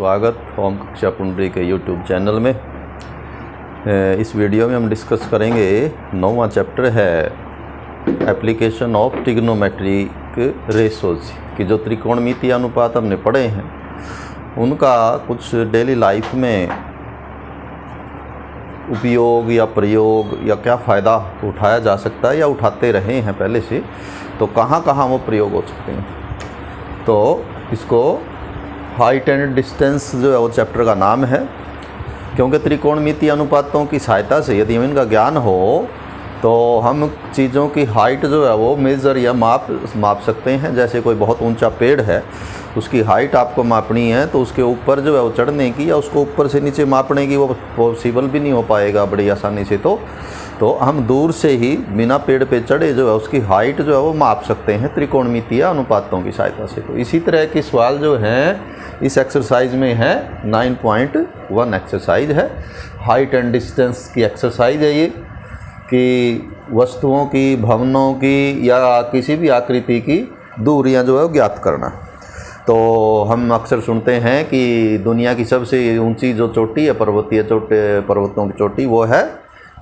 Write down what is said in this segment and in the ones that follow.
स्वागत होम कक्षा पुंडरी के यूट्यूब चैनल में। इस वीडियो में हम डिस्कस करेंगे 9वां चैप्टर है एप्लीकेशन ऑफ ट्रिग्नोमेट्रिक रेशोज की जो त्रिकोणमितीय अनुपात हमने पढ़े हैं उनका कुछ डेली लाइफ में उपयोग या प्रयोग या क्या फ़ायदा उठाया जा सकता है या उठाते रहे हैं पहले से, तो कहाँ कहाँ वो प्रयोग हो सकते हैं। तो इसको हाइट एंड डिस्टेंस जो है वो चैप्टर का नाम है, क्योंकि त्रिकोणमितीय अनुपातों की सहायता से यदि हमें इनका ज्ञान हो तो हम चीज़ों की हाइट जो है वो मेज़र या माप सकते हैं। जैसे कोई बहुत ऊंचा पेड़ है, उसकी हाइट आपको मापनी है तो उसके ऊपर जो है वो चढ़ने की या उसको ऊपर से नीचे मापने की वो पॉसिबल भी नहीं हो पाएगा बड़ी आसानी से। तो हम दूर से ही बिना पेड़ पे चढ़े जो है उसकी हाइट जो है वो माप सकते हैं त्रिकोणमितीय अनुपातों की सहायता से। तो इसी तरह के सवाल जो हैं इस एक्सरसाइज में है 9.1 एक्सरसाइज है, हाइट एंड डिस्टेंस की एक्सरसाइज है ये, कि वस्तुओं की, भवनों की या किसी भी आकृति की दूरियां जो है वो ज्ञात करना। तो हम अक्सर सुनते हैं कि दुनिया की सबसे ऊंची जो चोटी है पर्वतों की चोटी वो है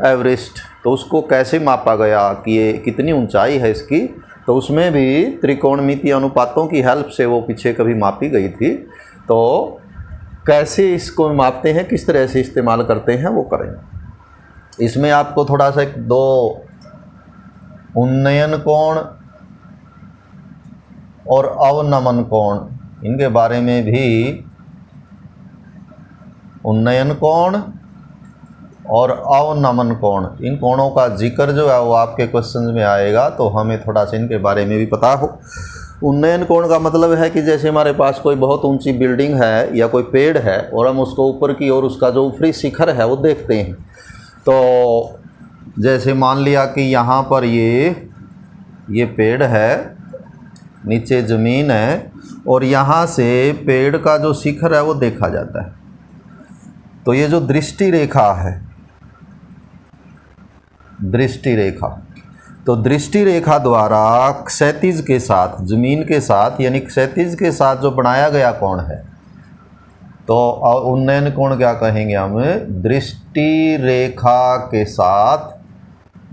एवरेस्ट। तो उसको कैसे मापा गया कि ये कितनी ऊंचाई है इसकी, तो उसमें भी त्रिकोणमितीय अनुपातों की हेल्प से वो पीछे कभी मापी गई थी। तो कैसे इसको मापते हैं, किस तरह से इस्तेमाल करते हैं वो करेंगे। इसमें आपको थोड़ा सा दो उन्नयन कोण और अवनमन कोण, इनके बारे में भी, उन्नयन कोण और अवनमन कोण, इन कोणों का जिक्र जो है वो आपके क्वेश्चन में आएगा, तो हमें थोड़ा सा इनके बारे में भी पता हो। उन्नयन कोण का मतलब है कि जैसे हमारे पास कोई बहुत ऊंची बिल्डिंग है या कोई पेड़ है और हम उसको ऊपर की ओर उसका जो ऊपरी शिखर है वो देखते हैं। तो जैसे मान लिया कि यहाँ पर ये पेड़ है, नीचे ज़मीन है और यहाँ से पेड़ का जो शिखर है वो देखा जाता है। तो ये जो दृष्टि रेखा है, दृष्टि रेखा, तो दृष्टि रेखा द्वारा क्षैतिज के साथ, जमीन के साथ यानी क्षैतिज के साथ जो बनाया गया कोण है, तो उन्नयन कोण क्या कहेंगे हम, दृष्टि रेखा के साथ,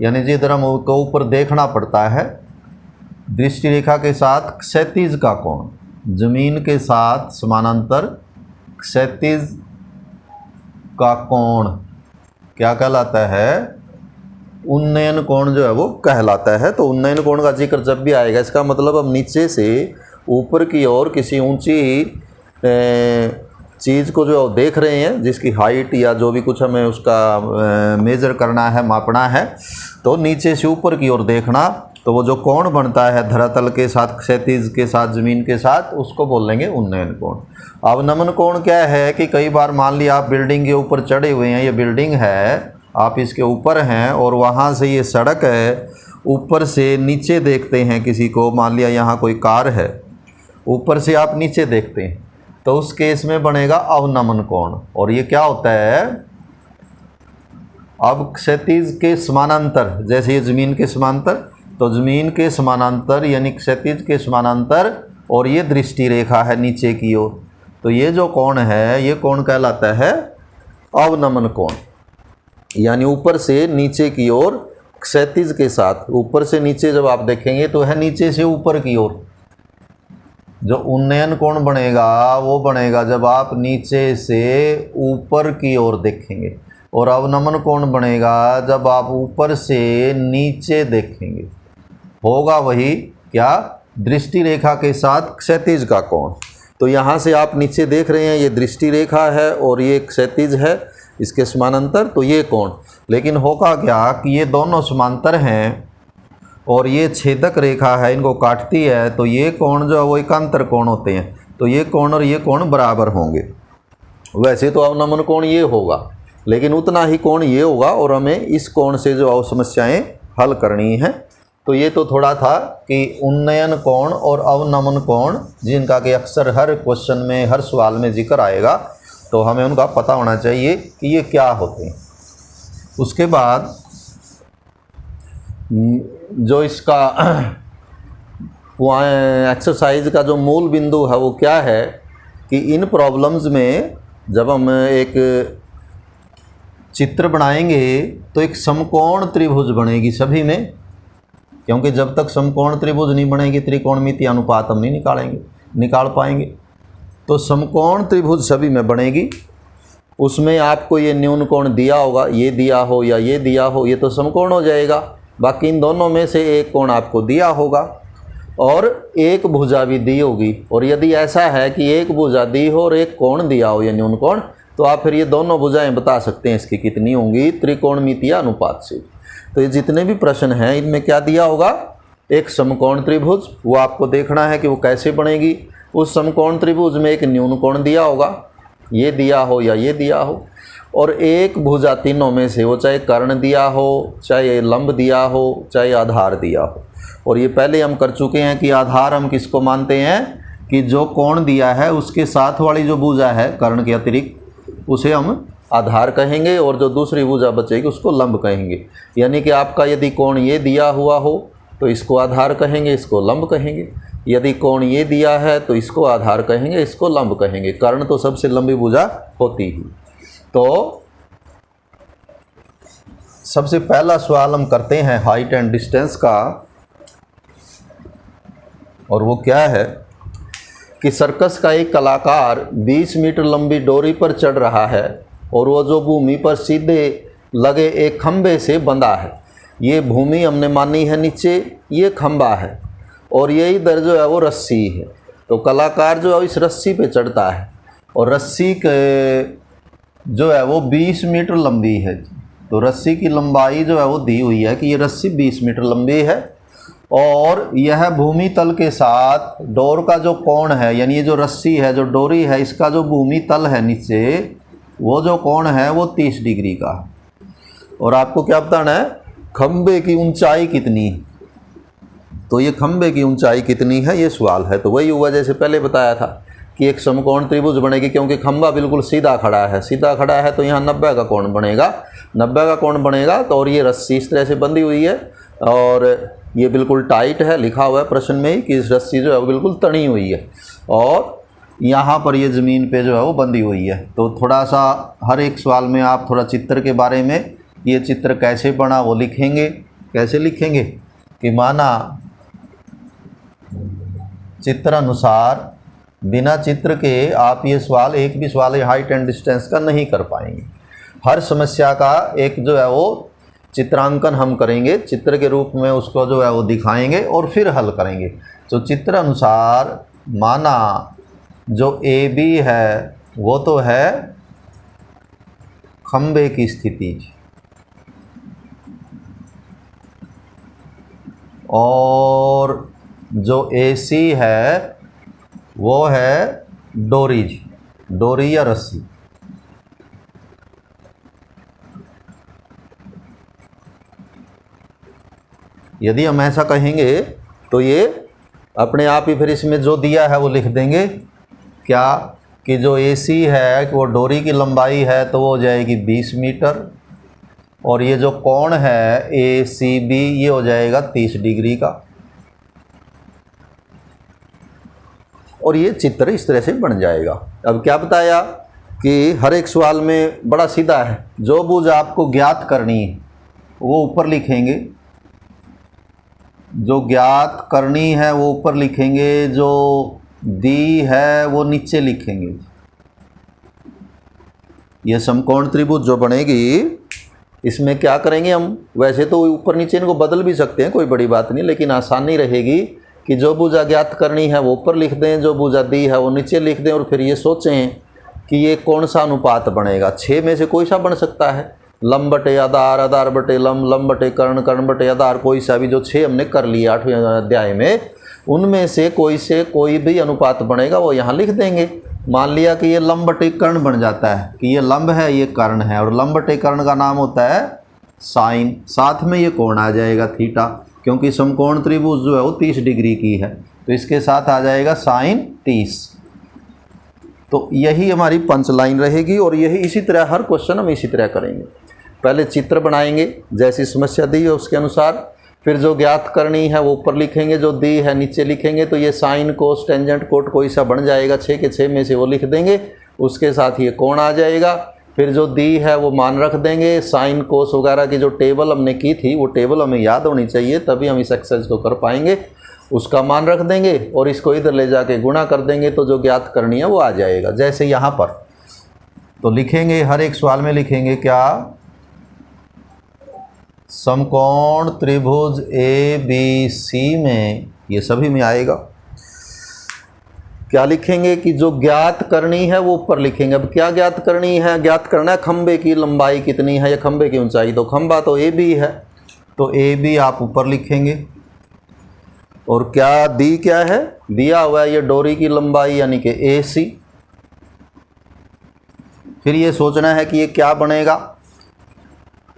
यानी जिधर हमको ऊपर देखना पड़ता है, दृष्टि रेखा के साथ क्षैतिज का कोण, जमीन के साथ समानांतर क्षैतिज का कोण क्या कहलाता है, उन्नयन कोण जो है वो कहलाता है। तो उन्नयन कोण का जिक्र जब भी आएगा, इसका मतलब हम नीचे से ऊपर की ओर किसी ऊंची चीज़ को जो देख रहे हैं, जिसकी हाइट या जो भी कुछ हमें उसका मेज़र करना है, मापना है, तो नीचे से ऊपर की ओर देखना, तो वो जो कोण बनता है धरातल के साथ, क्षैतिज के साथ, ज़मीन के साथ, उसको बोल लेंगे उन्नयन कोण। अवनमन कोण क्या है कि कई बार मान लिया आप बिल्डिंग के ऊपर चढ़े हुए हैं, ये बिल्डिंग है, आप इसके ऊपर हैं और वहाँ से ये सड़क है, ऊपर से नीचे देखते हैं किसी को, मान लिया यहाँ कोई कार है, ऊपर से आप नीचे देखते हैं, तो उस केस में बनेगा अवनमन कोण। और ये क्या होता है, अब क्षैतिज के समानांतर, जैसे ये ज़मीन के समानांतर, तो ज़मीन के समानांतर यानी क्षैतिज के समानांतर, और ये दृष्टि रेखा है नीचे की ओर, तो ये जो कोण है ये कोण कहलाता है अवनमन कोण। यानी ऊपर से नीचे की ओर क्षैतिज के साथ, ऊपर से नीचे जब आप देखेंगे तो है नीचे से ऊपर की ओर। जो उन्नयन कोण बनेगा वो बनेगा जब आप नीचे से ऊपर की ओर देखेंगे, और अवनमन कोण बनेगा जब आप ऊपर से नीचे देखेंगे। होगा वही क्या, दृष्टि रेखा के साथ क्षैतिज का कोण। तो यहाँ से आप नीचे देख रहे हैं, ये दृष्टि रेखा है और ये क्षैतिज है इसके समानांतर, तो ये कोण। लेकिन होगा क्या कि ये दोनों समांतर हैं और ये छेदक रेखा है, इनको काटती है, तो ये कोण जो है वो एकांतर कोण होते हैं, तो ये कोण और ये कोण बराबर होंगे। वैसे तो अवनमन कोण ये होगा, लेकिन उतना ही कोण ये होगा, और हमें इस कोण से जो समस्याएं हल करनी है। तो ये तो थोड़ा था कि उन्नयन कोण और अवनमन कोण, जिनका कि अक्सर हर क्वेश्चन में, हर सवाल में जिक्र आएगा, तो हमें उनका पता होना चाहिए कि ये क्या होते हैं। उसके बाद जो इसका एक्सरसाइज का जो मूल बिंदु है वो क्या है कि इन प्रॉब्लम्स में जब हम एक चित्र बनाएंगे तो एक समकोण त्रिभुज बनेगी सभी में, क्योंकि जब तक समकोण त्रिभुज नहीं बनेगी त्रिकोणमिति अनुपात हम नहीं निकाल पाएंगे। तो समकोण त्रिभुज सभी में बनेगी। उसमें आपको ये न्यून कोण दिया होगा, ये दिया हो या ये दिया हो, ये तो समकोण हो जाएगा। बाकी इन दोनों में से एक कोण आपको दिया होगा और एक भुजा भी दी होगी। और यदि ऐसा है कि एक भुजा दी हो और एक कोण दिया हो या न्यून कोण, तो आप फिर ये दोनों भुजाएं बता सकते हैं इसकी कितनी होंगी त्रिकोणमितीय अनुपात से। तो ये जितने भी प्रश्न हैं इनमें क्या दिया होगा, एक समकोण त्रिभुज, वो आपको देखना है कि वो कैसे बनेगी। उस समकोण त्रिभुज में एक न्यून कोण दिया होगा, ये दिया हो या ये दिया हो, और एक भुजा तीनों में से, वो चाहे कर्ण दिया हो, चाहे लंब दिया हो, चाहे आधार दिया हो। और ये पहले हम कर चुके हैं कि आधार हम किसको मानते हैं कि जो कोण दिया है उसके साथ वाली जो भुजा है कर्ण के अतिरिक्त, उसे हम आधार कहेंगे, और जो दूसरी भुजा बचेगी उसको लंब कहेंगे। यानी कि आपका यदि कोण ये दिया हुआ हो तो इसको आधार कहेंगे, इसको लंब कहेंगे। यदि कोण ये दिया है तो इसको आधार कहेंगे, इसको लंब कहेंगे। कर्ण तो सबसे लंबी भुजा होती ही। तो सबसे पहला सवाल हम करते हैं हाइट एंड डिस्टेंस का, और वो क्या है कि सर्कस का एक कलाकार 20 मीटर लंबी डोरी पर चढ़ रहा है और वो जो भूमि पर सीधे लगे एक खंबे से बंधा है। ये भूमि हमने मानी है नीचे, ये खंबा है, और ये इधर जो है वो रस्सी है। तो कलाकार जो है इस रस्सी पे चढ़ता है और रस्सी के जो है वो 20 मीटर लंबी है। तो रस्सी की लंबाई जो है वो दी हुई है कि ये रस्सी 20 मीटर लंबी है, और यह भूमि तल के साथ डोर का जो कोण है, यानी ये जो रस्सी है, जो डोरी है, इसका जो भूमि तल है नीचे, वो जो कोण है वो 30 डिग्री का। और आपको क्या बताना है, खंबे की ऊंचाई कितनी। तो ये खंबे की ऊंचाई कितनी है ये सवाल है। तो वही हुआ जैसे पहले बताया था कि एक समकोण त्रिभुज बनेगी, क्योंकि खंबा बिल्कुल सीधा खड़ा है। सीधा खड़ा है तो यहाँ 90 का कोण बनेगा, 90 का कोण बनेगा। तो और ये रस्सी इस तरह से बंधी हुई है और ये बिल्कुल टाइट है, लिखा हुआ है प्रश्न में ही कि इस रस्सी जो है वो बिल्कुल तनी हुई है, और यहाँ पर ये ज़मीन पे जो है वो बंधी हुई है। तो थोड़ा सा हर एक सवाल में आप थोड़ा चित्र के बारे में, ये चित्र कैसे बना वो लिखेंगे। कैसे लिखेंगे कि माना चित्र अनुसार, बिना चित्र के आप ये सवाल, एक भी सवाल हाइट एंड डिस्टेंस का नहीं कर पाएंगे। हर समस्या का एक जो है वो चित्रांकन हम करेंगे, चित्र के रूप में उसको जो है वो दिखाएंगे और फिर हल करेंगे। तो चित्र अनुसार माना जो ए बी है वो तो है खंबे की स्थिति, और जो ए सी है वो है डोरी या रस्सी। यदि हम ऐसा कहेंगे तो ये अपने आप ही फिर इसमें जो दिया है वो लिख देंगे, क्या कि जो AC है कि वो डोरी की लंबाई है तो वो हो जाएगी 20 मीटर, और ये जो कोण है ACB ये हो जाएगा 30 डिग्री का। और ये चित्र इस तरह से बन जाएगा। अब क्या बताया कि हर एक सवाल में बड़ा सीधा है, जो भुजा आपको ज्ञात करनी है वो ऊपर लिखेंगे, जो ज्ञात करनी है वो ऊपर लिखेंगे, जो दी है वो नीचे लिखेंगे। ये समकोण त्रिभुज जो बनेगी इसमें क्या करेंगे हम, वैसे तो ऊपर नीचे इनको बदल भी सकते हैं, कोई बड़ी बात नहीं, लेकिन आसानी रहेगी कि जो भुजा ज्ञात करनी है वो ऊपर लिख दें, जो भुजा दी है वो नीचे लिख दें, और फिर ये सोचें कि ये कौन सा अनुपात बनेगा। 6 में से कोई सा बन सकता है, लंब बटे आधार, आधार बटे लंब बटे कर्ण, कर्ण बटे आधार, कोई सा भी, जो 6 हमने कर लिया 8वें अध्याय में, उनमें से कोई भी अनुपात बनेगा वो यहाँ लिख देंगे। मान लिया कि ये लंब बटे कर्ण बन जाता है, कि ये लंब है ये कर्ण है, और लंब बटे कर्ण का नाम होता है साइन, साथ में ये कोण आ जाएगा थीटा, क्योंकि समकोण त्रिभुज जो है वो 30 डिग्री की है, तो इसके साथ आ जाएगा साइन 30। तो यही हमारी पंच लाइन रहेगी, और यही इसी तरह हर क्वेश्चन हम इसी तरह करेंगे। पहले चित्र बनाएंगे जैसी समस्या दी है उसके अनुसार, फिर जो ज्ञात करनी है वो ऊपर लिखेंगे, जो दी है नीचे लिखेंगे। तो ये साइन कोस टेंजेंट कोट कोई सा बन जाएगा, 6 के 6 में से वो लिख देंगे, उसके साथ ये कोण आ जाएगा। फिर जो दी है वो मान रख देंगे। साइन कोस वगैरह की जो टेबल हमने की थी वो टेबल हमें याद होनी चाहिए, तभी हम इस एक्सरसाइज को कर पाएंगे। उसका मान रख देंगे और इसको इधर ले जाके गुणा कर देंगे, तो जो ज्ञात करनी है वो आ जाएगा। जैसे यहाँ पर तो लिखेंगे, हर एक सवाल में लिखेंगे क्या, समकोण त्रिभुज ABC में, ये सभी में आएगा। क्या लिखेंगे कि जो ज्ञात करनी है वो ऊपर लिखेंगे। अब क्या ज्ञात करनी है, ज्ञात करना है खंबे की लंबाई कितनी है या खंबे की ऊंचाई। तो खंबा तो AB है, तो AB आप ऊपर लिखेंगे। और क्या दी क्या है, दिया हुआ है ये डोरी की लंबाई यानी कि AC। फिर ये सोचना है कि ये क्या बनेगा,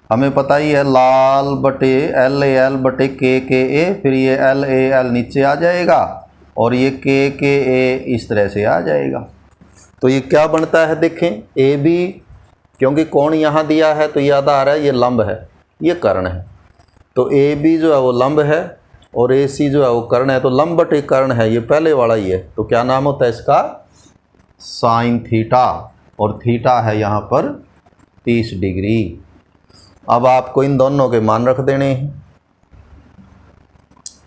हमें पता ही है लाल बटे LAL बटे KKA, फिर ये LAL नीचे आ जाएगा और ये KKA इस तरह से आ जाएगा। तो ये क्या बनता है देखें, AB, क्योंकि कोण यहाँ दिया है तो याद आ रहा है ये लंब है, ये कर्ण है। तो AB जो है वो लंब है और AC जो है वो कर्ण है। तो लंब बटे कर्ण है, ये पहले वाला ही है। तो क्या नाम होता है इसका, साइन थीटा, और थीटा है यहाँ पर 30 डिग्री। अब आपको इन दोनों के मान रख देने हैं।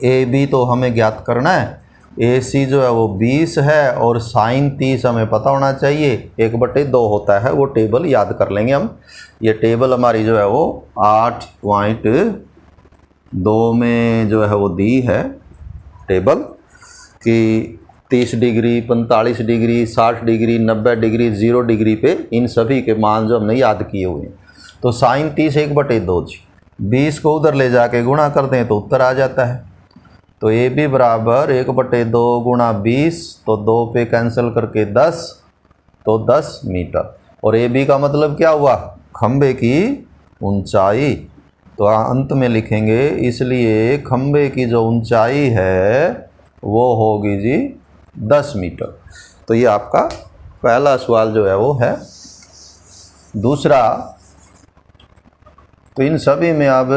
AB तो हमें ज्ञात करना है, AC जो है वो 20 है और साइन 30 हमें पता होना चाहिए, 1/2 होता है, वो टेबल याद कर लेंगे हम। ये टेबल हमारी जो है वो 8.2 में जो है वो दी है टेबल कि 30 degree, 45 degree, 60 degree, 90 degree, 0 degree पे इन सभी के मान जो हमने याद किए हुए हैं। तो साइन 30 1/2 जी, 20 को उधर ले जाके गुणा करते हैं तो उत्तर आ जाता है। तो AB बराबर 1/2 गुणा 20, तो 2 पे कैंसिल करके 10, तो 10 मीटर। और AB का मतलब क्या हुआ, खंबे की ऊंचाई। तो अंत में लिखेंगे, इसलिए खंबे की जो ऊंचाई है वो होगी जी 10 मीटर। तो ये आपका पहला सवाल जो है वो है। दूसरा, तो इन सभी में अब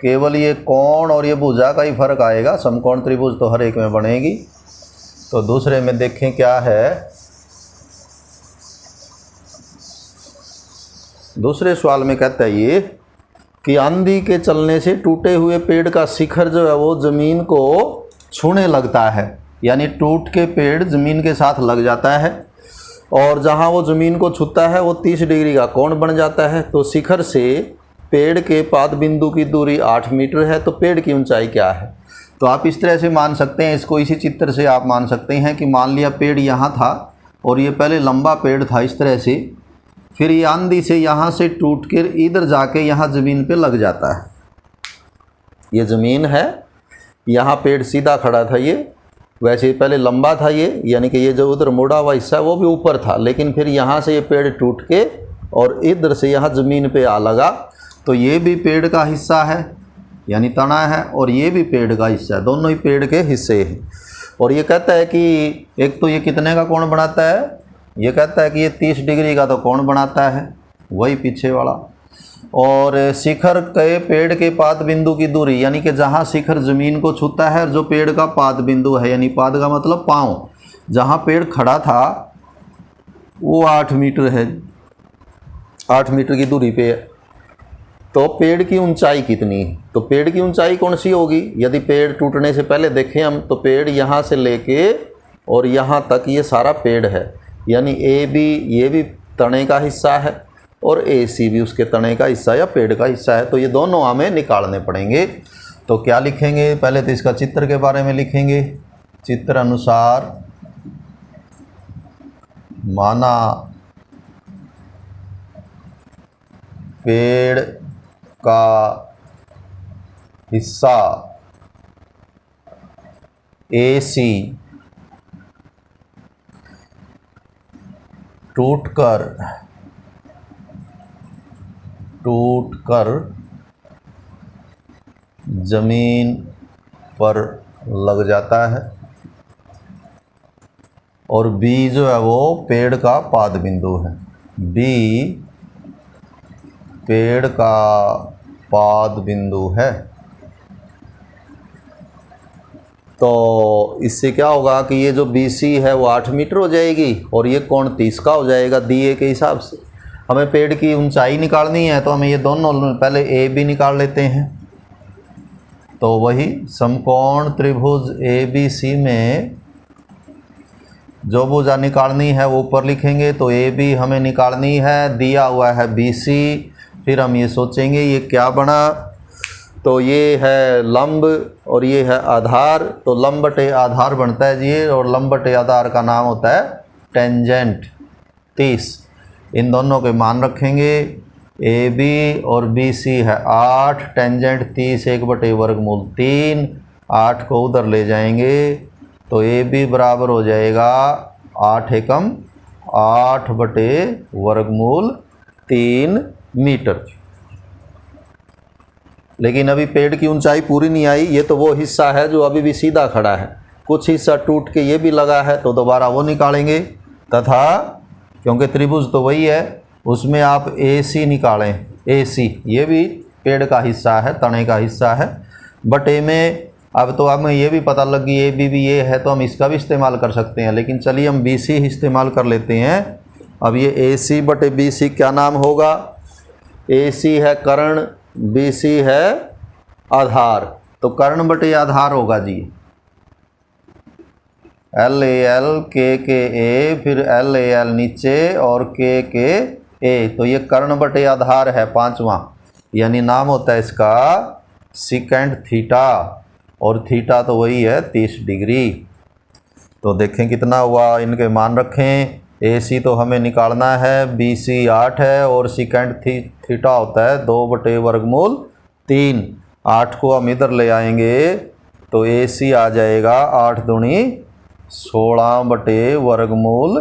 केवल ये कोण और ये भुजा का ही फर्क आएगा, समकोण त्रिभुज तो हर एक में बनेगी। तो दूसरे में देखें क्या है, दूसरे सवाल में कहता है ये कि आंधी के चलने से टूटे हुए पेड़ का शिखर जो है वो जमीन को छूने लगता है, यानी टूट के पेड़ जमीन के साथ लग जाता है और जहां वो जमीन को छूता है वो 30 डिग्री का कोण बन जाता है। तो शिखर से पेड़ के पाद बिंदु की दूरी 8 मीटर है, तो पेड़ की ऊंचाई क्या है। तो आप इस तरह से मान सकते हैं इसको, इसी चित्र से आप मान सकते हैं कि मान लिया पेड़ यहाँ था और ये पहले लंबा पेड़ था इस तरह से, फिर ये आंधी से यहाँ से टूट कर इधर जाके यहाँ ज़मीन पे लग जाता है। ये ज़मीन है, यहाँ पेड़ सीधा खड़ा था, ये वैसे पहले लंबा था ये, यानी कि ये जो उधर मुड़ा हुआ हिस्सा है वो भी ऊपर था, लेकिन फिर यहाँ से ये पेड़ टूट के और इधर से यहाँ ज़मीन पे आ लगा। तो ये भी पेड़ का हिस्सा है यानी तना है, और ये भी पेड़ का हिस्सा है, दोनों ही पेड़ के हिस्से हैं। और ये कहता है कि एक तो ये कितने का कोण बनाता है, ये कहता है कि ये 30 डिग्री का तो कोण बनाता है, वही पीछे वाला। और शिखर के पेड़ के पाद बिंदु की दूरी, यानी कि जहाँ शिखर ज़मीन को छूता है और जो पेड़ का पाद बिंदु है, यानी पाद का मतलब पाँव, जहाँ पेड़ खड़ा था वो 8 मीटर है, 8 मीटर की दूरी पे है। तो पेड़ की ऊंचाई कितनी है, तो पेड़ की ऊंचाई कौन सी होगी। यदि पेड़ टूटने से पहले देखें हम, तो पेड़ यहाँ से लेके और यहाँ तक ये सारा पेड़ है, यानी AB ये भी तने का हिस्सा है और AC भी उसके तने का हिस्सा या पेड़ का हिस्सा है। तो ये दोनों हमें निकालने पड़ेंगे। तो क्या लिखेंगे, पहले तो इसका चित्र के बारे में लिखेंगे। चित्र अनुसार माना पेड़ का हिस्सा AC टूटकर जमीन पर लग जाता है और B जो है वो पेड़ का पाद बिंदु है, B पेड़ का पाद बिंदु है। तो इससे क्या होगा कि ये जो BC है वो 8 मीटर हो जाएगी और ये कोण 30 का हो जाएगा दिए के हिसाब से। हमें पेड़ की ऊंचाई निकालनी है तो हमें ये दोनों पहले AB निकाल लेते हैं। तो वही समकोण त्रिभुज ABC में जो भुजा निकालनी है वो ऊपर लिखेंगे। तो AB हमें निकालनी है, दिया हुआ है BC। फिर हम ये सोचेंगे ये क्या बना, तो ये है लंब और ये है आधार। तो लंब बटे आधार बनता है जी, और लंब बटे आधार का नाम होता है टेंजेंट 30। इन दोनों के मान रखेंगे। AB और BC है 8, टेंजेंट 30 1 बटे वर्गमूल 3। 8 को उधर ले जाएंगे तो AB बराबर हो जाएगा 8 एकम 8 बटे वर्गमूल 3 मीटर। लेकिन अभी पेड़ की ऊंचाई पूरी नहीं आई। ये तो वो हिस्सा है जो अभी भी सीधा खड़ा है, कुछ हिस्सा टूट के ये भी लगा है, तो दोबारा वो निकालेंगे। तथा क्योंकि त्रिभुज तो वही है, उसमें आप AC निकालें। AC ये भी पेड़ का हिस्सा है, तने का हिस्सा है। बटे में अब तो हमें ये भी पता लग गई AB भी ये है, तो हम इसका भी इस्तेमाल कर सकते हैं। लेकिन चलिए हम BC ही इस्तेमाल कर लेते हैं। अब ये AC बटे BC क्या नाम होगा? AC है कर्ण, BC है आधार। तो कर्ण बटे आधार होगा जी LAL KKA, फिर LAL नीचे और KKA। तो ये कर्ण बटे आधार है 5वां, यानी नाम होता है इसका सेकंड थीटा, और थीटा तो वही है 30 डिग्री। तो देखें कितना हुआ, इनके मान रखें। AC तो हमें निकालना है, BC 8 है और सेकंड थीटा होता है 2 बटे वर्गमूल 3। 8 को हम इधर ले आएंगे तो AC आ जाएगा 8 दूनी 16 बटे वर्गमूल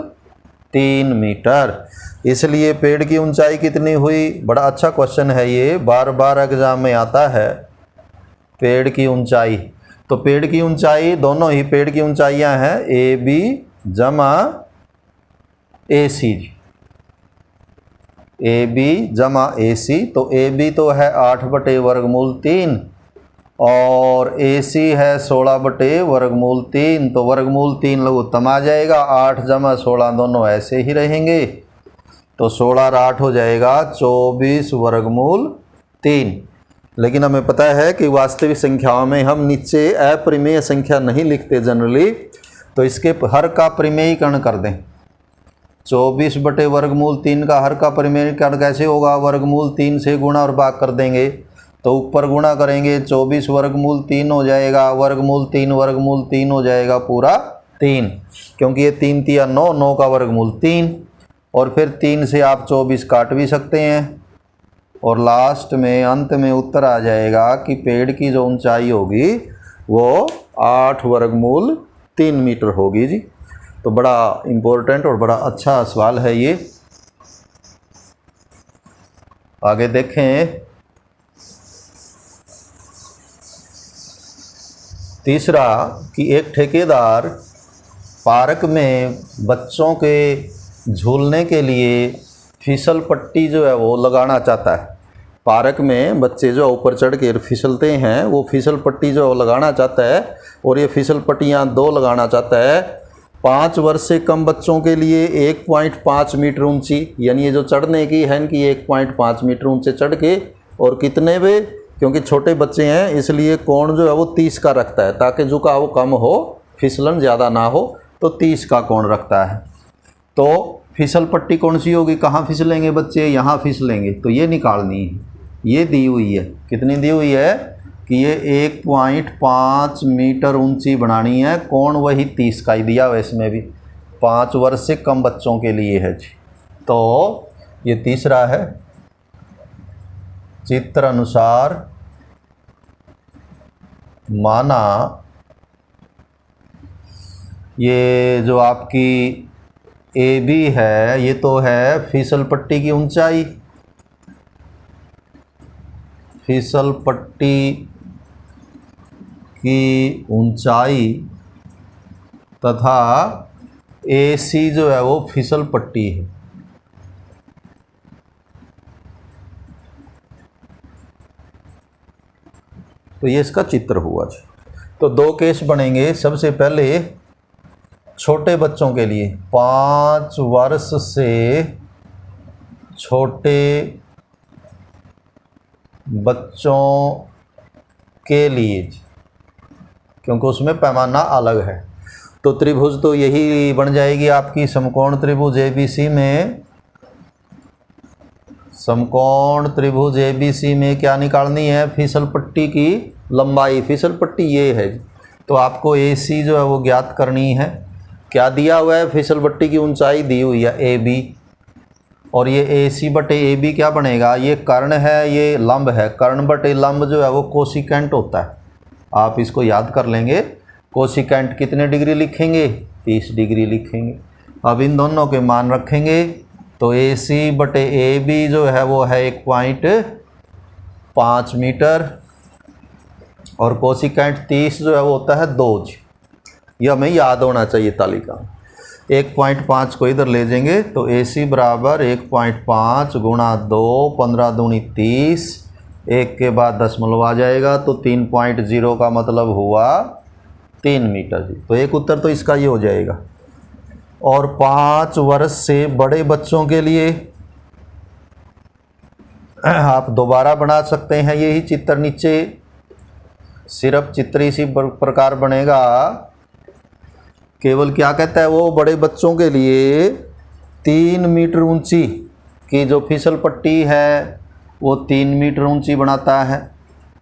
3 मीटर। इसलिए पेड़ की ऊंचाई कितनी हुई? बड़ा अच्छा क्वेश्चन है ये, बार बार एग्जाम में आता है। पेड़ की ऊंचाई, तो पेड़ की ऊंचाई, दोनों ही पेड़ की ऊंचाइयां हैं AB जमा AC। AB जमा AC, तो AB तो है 8 बटे वर्गमूल 3 और AC है 16 बटे वर्गमूल 3। तो वर्गमूल 3 लघुत्तम आ जाएगा, 8 जमा 16 दोनों ऐसे ही रहेंगे। तो 16 और 8 हो जाएगा 24 वर्गमूल 3। लेकिन हमें पता है कि वास्तविक संख्याओं में हम नीचे अप्रमेय संख्या नहीं लिखते जनरली, तो इसके हर का परिमेयीकरण कर दें। 24 बटे वर्गमूल 3 का हर का परिमेयीकरण कैसे होगा? वर्गमूल 3 से गुणा और भाग कर देंगे। तो ऊपर गुणा करेंगे 24 वर्गमूल 3 हो जाएगा, वर्गमूल 3 हो जाएगा पूरा 3, क्योंकि ये 3 तिया 9, 9 का वर्गमूल 3। और फिर 3 से आप 24 काट भी सकते हैं, और लास्ट में अंत में उत्तर आ जाएगा कि पेड़ की जो ऊंचाई होगी वो 8 वर्गमूल 3 मीटर होगी जी। तो बड़ा इम्पोर्टेंट और बड़ा अच्छा सवाल है ये। आगे देखें, तीसरा कि एक ठेकेदार पार्क में बच्चों के झूलने के लिए फिसल पट्टी जो है वो लगाना चाहता है। पार्क में बच्चे जो ऊपर चढ़ के फिसलते हैं, वो फिसल पट्टी जो लगाना चाहता है, और ये फिसल पट्टियाँ 2 लगाना चाहता है। 5 वर्ष से कम बच्चों के लिए 1.5 मीटर ऊंची, यानी ये जो चढ़ने की है इनकी 1.5 मीटर ऊंचे चढ़ के, और कितने वे, क्योंकि छोटे बच्चे हैं इसलिए कोण जो है वो 30 का रखता है, ताकि झुकाव कम हो, फिसलन ज़्यादा ना हो, तो 30 का कोण रखता है। तो फिसल पट्टी कौन सी होगी? कहाँ फिसलेंगे बच्चे? यहाँ फिसलेंगे। तो ये निकालनी है, ये दी हुई है। कितनी दी हुई है कि ये 1.5 मीटर ऊंची बनानी है, कोण वही 30 का ही दिया हुआ इसमें भी। 5 वर्ष से कम बच्चों के लिए है जी। तो ये तीसरा है, चित्र अनुसार माना ये जो आपकी AB है, ये तो है फिसल पट्टी की ऊंचाई, फिसल पट्टी की ऊंचाई, तथा AC जो है वो फिसल पट्टी है। तो ये इसका चित्र हुआ जी। तो दो केस बनेंगे। सबसे पहले छोटे बच्चों के लिए, 5 वर्ष से छोटे बच्चों के लिए, क्योंकि उसमें पैमाना अलग है। तो त्रिभुज तो यही बन जाएगी आपकी समकोण त्रिभुज ABC में। समकोण त्रिभुज ABC में क्या निकालनी है? फिसल पट्टी की लंबाई। फिसल पट्टी ये है, तो आपको AC जो है वो ज्ञात करनी है। क्या दिया हुआ है? फिसल पट्टी की ऊंचाई दी हुई है AB, और ये AC बटे AB क्या बनेगा? ये कर्ण है, ये लंब है। कर्ण बटे लंब जो है वो कोसिकेंट होता है। आप इसको याद कर लेंगे। कोसिकेंट कितने डिग्री लिखेंगे? 30 डिग्री लिखेंगे। अब इन दोनों के मान रखेंगे, तो AC बटे AB जो है वो है 1.5 मीटर, और कोसिकेंट 30 जो है वो होता है 2। यह हमें याद होना चाहिए तालिका। 1.5 को इधर ले जाएंगे, तो AC बराबर 1.5 गुणा 2, 15 दूनी 30, 1 के बाद दशमलव आ जाएगा, तो 3.0 का मतलब हुआ 3 मीटर जी। तो एक उत्तर तो इसका ये हो जाएगा। और 5 वर्ष से बड़े बच्चों के लिए आप दोबारा बना सकते हैं यही चित्र नीचे, सिर्फ चित्र इसी प्रकार बनेगा। केवल क्या कहता है वो, बड़े बच्चों के लिए 3 मीटर ऊंची की जो फिसल पट्टी है वो 3 मीटर ऊंची बनाता है,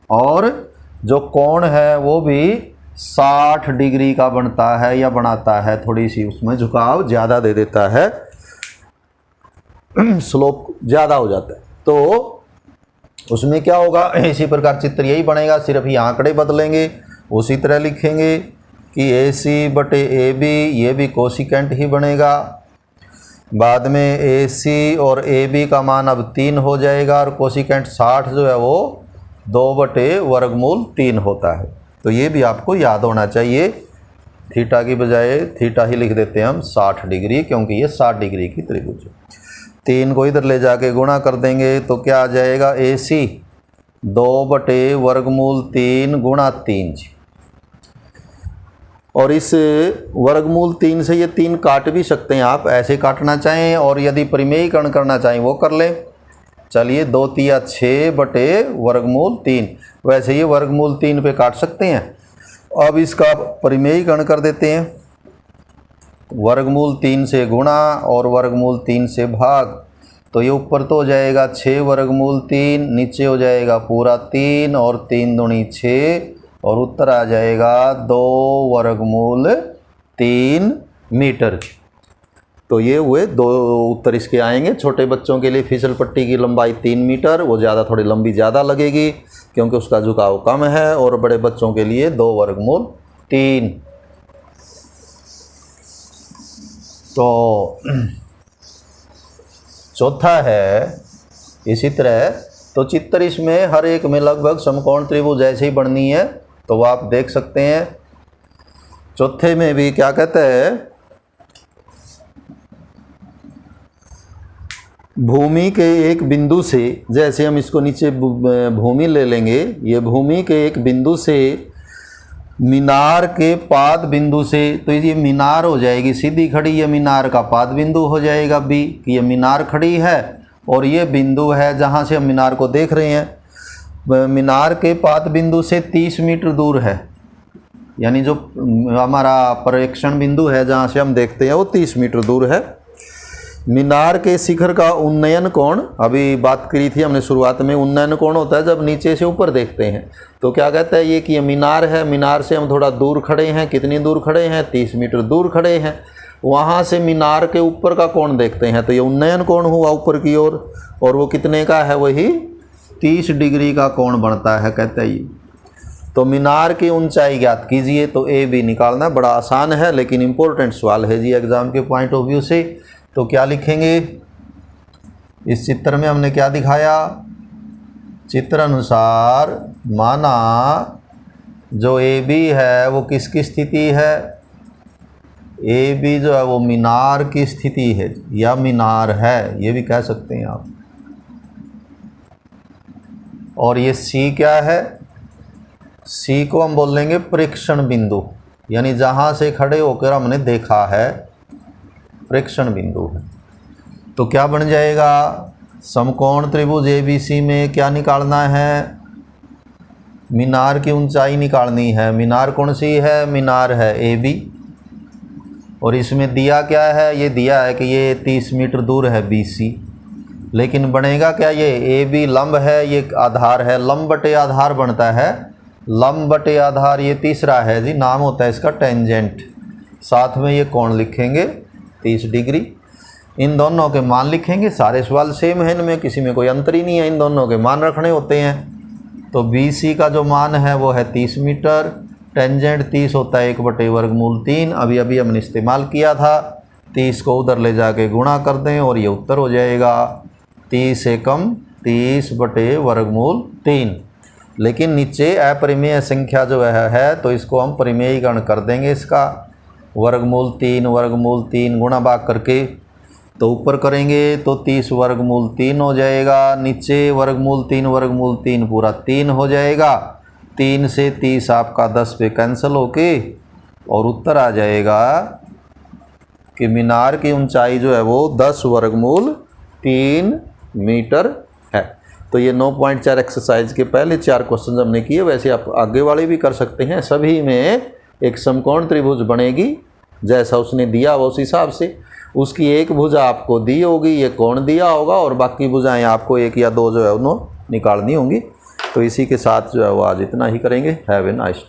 और जो कोण है वो भी 60 डिग्री का बनता है या बनाता है। थोड़ी सी उसमें झुकाव ज़्यादा दे देता है, स्लोप ज़्यादा हो जाता है। तो उसमें क्या होगा, इसी प्रकार चित्र यही बनेगा, सिर्फ ये आंकड़े बदलेंगे। उसी तरह लिखेंगे कि AC बटे AB, ये भी कोसिकेंट ही बनेगा। बाद में AC और AB का मान अब 3 हो जाएगा, और कोसिकेंट 60 जो है वो 2/वर्गमूल 3 होता है। तो ये भी आपको याद होना चाहिए। थीटा की बजाय थीटा ही लिख देते हैं हम 60 डिग्री, क्योंकि ये 60 डिग्री की त्रिभुज है। 3 को इधर ले जाके गुणा कर देंगे, तो क्या आ जाएगा? AC 2/वर्गमूल 3 गुणा 3 जी। और इस वर्गमूल 3 से ये 3 काट भी सकते हैं, आप ऐसे काटना चाहें, और यदि परिमेयीकरण करना चाहें वो कर लें। चलिए 2 तिया 6/वर्गमूल 3, वैसे ये वर्गमूल 3 पे काट सकते हैं। अब इसका परिमेयीकरण कर देते हैं। वर्गमूल 3 से गुणा और वर्गमूल 3 से भाग, तो ये ऊपर तो हो जाएगा 6/3, नीचे हो जाएगा पूरा 3, और 3 दूनी 6, और उत्तर आ जाएगा 2/3 मीटर। तो ये हुए 2 उत्तर इसके आएंगे। छोटे बच्चों के लिए फिसल पट्टी की लंबाई 3 मीटर, वो ज़्यादा थोड़ी लंबी ज़्यादा लगेगी क्योंकि उसका झुकाव कम है, और बड़े बच्चों के लिए 2/3। तो चौथा है इसी तरह। तो चित्र इसमें हर एक में लगभग समकोण त्रिभुज ऐसे ही बननी है, तो वो आप देख सकते हैं। चौथे में भी क्या कहता है, भूमि के एक बिंदु से, जैसे हम इसको नीचे भूमि ले लेंगे, ये भूमि के एक बिंदु से मीनार के पाद बिंदु से, तो ये मीनार हो जाएगी सीधी खड़ी, ये मीनार का पाद बिंदु हो जाएगा B, कि ये मीनार खड़ी है और ये बिंदु है जहाँ से हम मीनार को देख रहे हैं। मीनार के पाद बिंदु से 30 मीटर दूर है, यानी जो हमारा प्रेक्षण बिंदु है जहाँ से हम देखते हैं वो 30 मीटर दूर है। मीनार के शिखर का उन्नयन कोण, अभी बात करी थी हमने शुरुआत में, उन्नयन कोण होता है जब नीचे से ऊपर देखते हैं। तो क्या कहता है ये कि ये मीनार है, मीनार से हम थोड़ा दूर खड़े हैं। कितनी दूर खड़े हैं? 30 मीटर दूर खड़े हैं। वहाँ से मीनार के ऊपर का कोण देखते हैं, तो ये उन्नयन कोण हुआ ऊपर की ओर, और वो कितने का है? वही 30 डिग्री का कोण बनता है, कहता है ये। तो मीनार की ऊंचाई ज्ञात कीजिए, तो AB निकालना बड़ा आसान है, लेकिन इम्पोर्टेंट सवाल है जी एग्ज़ाम के पॉइंट ऑफ व्यू से। तो क्या लिखेंगे? इस चित्र में हमने क्या दिखाया? चित्र अनुसार माना जो AB है वो किसकी स्थिति है? AB जो है वो मीनार की स्थिति है, या मीनार है, ये भी कह सकते हैं आप। और ये C क्या है? सी को हम बोल लेंगे प्रेक्षण बिंदु, यानी जहाँ से खड़े होकर हमने देखा है प्रेक्षण बिंदु है। तो क्या बन जाएगा, समकोण त्रिभुज ABC में क्या निकालना है, मीनार की ऊंचाई निकालनी है। मीनार कौन सी है, मीनार है AB, और इसमें दिया क्या है, ये दिया है कि ये 30 मीटर दूर है BC। लेकिन बनेगा क्या, ये AB लंब है, ये आधार है, लंब बटे आधार बनता है, लंब बटे आधार ये तीसरा है जी, नाम होता है इसका टेंजेंट। साथ में ये कोण लिखेंगे 30 डिग्री। इन दोनों के मान लिखेंगे, सारे सवाल सेम है, इनमें किसी में कोई अंतर ही नहीं है, इन दोनों के मान रखने होते हैं। तो BC का जो मान है वो है 30 मीटर, टेंजेंट 30 होता है 1/√3। अभी अभी हमने इस्तेमाल किया था, 30 को उधर ले जाके गुणा कर दें और ये उत्तर हो जाएगा 30 एकम 30/√3। लेकिन नीचे अपरिमेय संख्या जो है तो इसको हम परिमेयीकरण कर देंगे, इसका √3 गुणा भाग करके, तो ऊपर करेंगे तो 30√3 हो जाएगा, नीचे √3 पूरा 3 हो जाएगा। 3 से 30 आपका 10 पे कैंसिल होके और उत्तर आ जाएगा कि मीनार की ऊंचाई जो है वो 10√3 मीटर है। तो ये 9.4 एक्सरसाइज के पहले 4 क्वेश्चन हमने किए। वैसे आप आगे वाले भी कर सकते हैं। सभी में एक समकोण त्रिभुज बनेगी, जैसा उसने दिया वो उस हिसाब से उसकी एक भुजा आपको दी होगी, ये कोण दिया होगा, और बाकी भुजाएं आपको 1 या 2 जो है उन्होंने निकालनी होंगी। तो इसी के साथ जो है वो आज इतना ही करेंगे। Have a nice day.